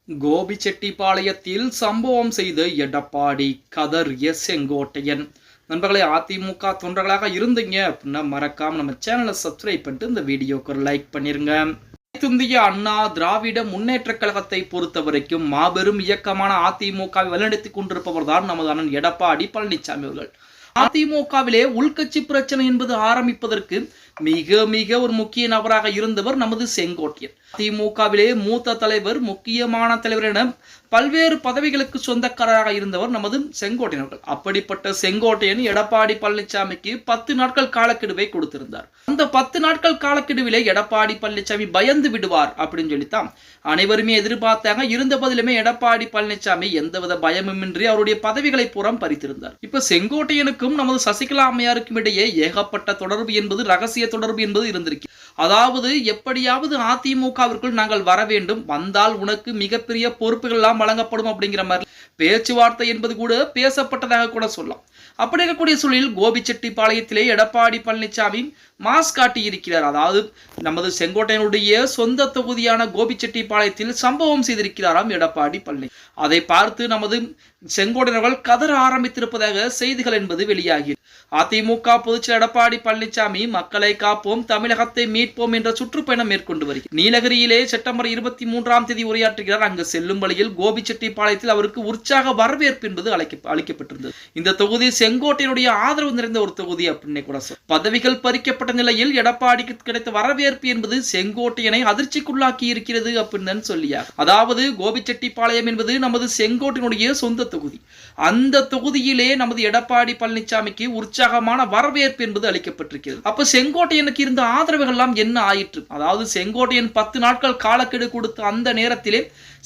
கோபிச்செட்டிப்பாளையத்தில் சம்பவம் செய்த எடப்பாடி கதறிய செங்கோட்டையன். நண்பர்களே, அதிமுக தொண்டர்களாக இருந்தீங்க அப்படின்னா மறக்காம நம்ம சேனலை சப்ஸ்கிரைப் பண்ணிட்டு இந்த வீடியோக்கு ஒரு லைக் பண்ணிருங்க. இந்திய அண்ணா திராவிட முன்னேற்ற கழகத்தை பொறுத்த வரைக்கும் மாபெரும் இயக்கமான அதிமுகவை வழிநடத்தி கொண்டிருப்பவர் தான் நமது அண்ணன் எடப்பாடி பழனிசாமி அவர்கள். அதிமுகவிலே உள்கட்சி பிரச்சனை என்பது ஆரம்பிப்பதற்கு மிக மிக ஒரு முக்கிய நபராக இருந்தவர் நமது செங்கோட்டையன். அதிமுகவிலே மூத்த தலைவர், முக்கியமான தலைவர் என பல்வேறு பதவிகளுக்கு சொந்தக்காரராக இருந்தவர் நமது செங்கோட்டையன் அவர்கள். அப்படிப்பட்ட செங்கோட்டையன் எடப்பாடி பழனிசாமிக்கு 10 நாட்கள் காலக்கெடுவை கொடுத்திருந்தார். அந்த 10 நாட்கள் காலக்கெடுவிலே எடப்பாடி பழனிசாமி பயந்து விடுவார் அப்படின்னு சொல்லித்தான் அனைவருமே எதிர்பார்த்தாங்க. இருந்த பதிலுமே எடப்பாடி பழனிசாமி எந்தவித பயமுமின்றி அவருடைய பதவிகளை புறம் பறித்திருந்தார். இப்ப செங்கோட்டையனுக்கும் நமது சசிகலா அம்மையாருக்கும் இடையே ஏகப்பட்ட தொடர்பு என்பது, ரகசிய தொடர்பு என்பது இருந்திருக்கு. அதாவது எப்படியாவது அதிமுகவிற்குள் நாங்கள் வர வேண்டும், வந்தால் உனக்கு மிகப்பெரிய பொறுப்புகள் எல்லாம் வழங்கப்படும் அப்படிங்கிற மாதிரி பேச்சுவார்த்தை என்பது கூட பேசப்பட்டதாக கூட சொல்லலாம். அப்படி இருக்கக்கூடிய சூழலில் கோபிச்செட்டிப்பாளையத்திலே எடப்பாடி பழனிசாமி மாஸ் காட்டி இருக்கிறார். அதாவது நமது செங்கோட்டையனுடைய சொந்த தொகுதியான கோபிச்செட்டிப்பாளையத்தில் சம்பவம் செய்திருக்கிறாராம் எடப்பாடி பழனி. அதை பார்த்து நமது செங்கோட்டையர்கள் கதற ஆரம்பித்திருப்பதாக செய்திகள் என்பது வெளியாகி, அதிமுக பொதுச்செயலாளர் எடப்பாடி பழனிசாமி மக்களை காப்போம், தமிழகத்தை மீட்போம் என்ற சுற்றுப்பயணம் மேற்கொண்டு வருகிறார். நீலகிரியிலே செப்டம்பர் 23ஆம் தேதி உரையாற்றுகிறார். அங்கு செல்லும் வழியில் கோபிச்செட்டிப்பாளையத்தில் அவருக்கு உற்சாக வரவேற்பு என்பது அளிக்கப்பட்டிருந்தது. இந்த தொகுதி செங்கோட்டையனுடைய ஆதரவு நிறைந்த ஒரு தொகுதி அப்படின்னு கூட பதவிகள் பறிக்கப்பட்ட நிலையில் எடப்பாடிக்கு கிடைத்த வரவேற்பு என்பது செங்கோட்டையனை அதிர்ச்சிக்குள்ளாக்கி இருக்கிறது அப்படின்னு சொல்லியார். அதாவது கோபிச்செட்டிப்பாளையம் என்பது நமது செங்கோட்டையனுடைய சொந்த தொகுதி. அந்த தொகுதியிலே நமது எடப்பாடி பழனிசாமிக்கு உற்சாகமான வரவேற்பு என்பது அளிக்கப்பட்டிருக்கிறது. அப்ப செங்கோட்டையனுக்கு இருந்த ஆதரவுகள் எல்லாம் என்ன ஆயிற்று? அதாவது செங்கோட்டையன் 10 நாட்கள் காலக்கெடு கொடுத்த அந்த நேரத்திலே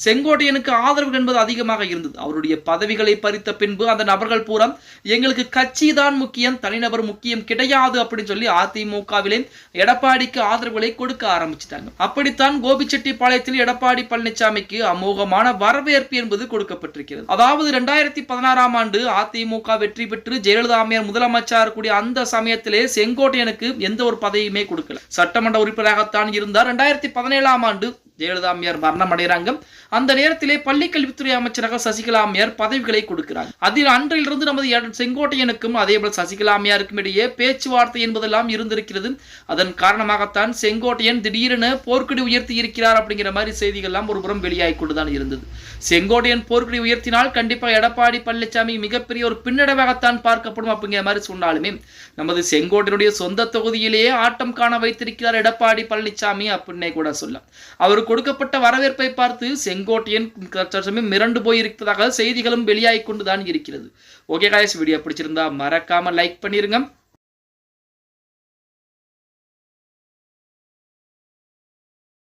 செங்கோட்டையனுக்கு ஆதரவு என்பது அதிகமாக இருந்தது. அவருடைய பதவிகளை பறித்த பின்பு அந்த நபர்கள் பூரா எங்களுக்கு கட்சி தான் முக்கியம், தனிநபர் முக்கியம் கிடையாது அப்படின்னு சொல்லி அதிமுகவிலே எடப்பாடிக்கு ஆதரவுகளை கொடுக்க ஆரம்பிச்சிட்டாங்க. அப்படித்தான் கோபிச்செட்டிப்பாளையத்தில் எடப்பாடி பழனிசாமிக்கு அமோகமான வரவேற்பு என்பது கொடுக்கப்பட்டிருக்கிறது. அதாவது 2016ஆம் ஆண்டு அதிமுக வெற்றி பெற்று ஜெயலலிதா அம்மையார் முதலமைச்சர் கூடிய அந்த சமயத்திலே செங்கோட்டையனுக்கு எந்த ஒரு பதவியுமே கொடுக்கல. சட்டமன்ற உறுப்பினராகத்தான் இருந்தார். 2017ஆம் ஆண்டு ஜெயலலிதா அம்மையார் மரணம் அடைகிறாங்க. அந்த நேரத்திலே பள்ளிக்கல்வித்துறை அமைச்சராக சசிகலா அம்மையார் பதவிகளை கொடுக்கிறாங்க. அதில் அன்றிலிருந்து நமது செங்கோட்டையனுக்கும் அதேபோல் சசிகலா அம்மையாருக்கும் இடையே பேச்சுவார்த்தை என்பதெல்லாம் இருந்திருக்கிறது. அதன் காரணமாகத்தான் செங்கோட்டையன் திடீரென போர்க்கொடி உயர்த்தி இருக்கிறார் அப்படிங்கிற மாதிரி செய்திகள் எல்லாம் ஒரு புறம் வெளியாகி கொண்டுதான் இருந்தது. செங்கோட்டையன் போர்க்கொடி உயர்த்தினால் கண்டிப்பாக எடப்பாடி பழனிசாமி மிகப்பெரிய ஒரு பின்னடைவாகத்தான் பார்க்கப்படும் அப்படிங்கிற மாதிரி சொன்னாலுமே நமது செங்கோட்டையனுடைய சொந்த தொகுதியிலேயே ஆட்டம் காண வைத்திருக்கிறார் எடப்பாடி பழனிசாமி அப்படின்னே கூட சொல்லலாம். அவருக்கு கொடுக்கப்பட்ட வரவேற்பை பார்த்து செங்கோட்டையன் மிரண்டு போயிருப்பதாக செய்திகளும் வெளியாகி கொண்டுதான் இருக்கிறது. ஓகே காய்ஸ், வீடியோ பிடிச்சிருந்தா மறக்காம லைக் பண்ணிருங்க.